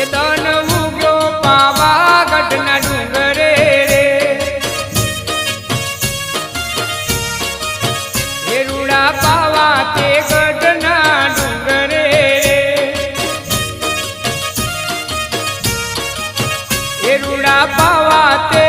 એ દન ઉગ્યો પાવાગઢના ડુંગરે રે એ રૂડા પાવા તે ગઢના ડુંગરે રે એ રૂડા પાવા તે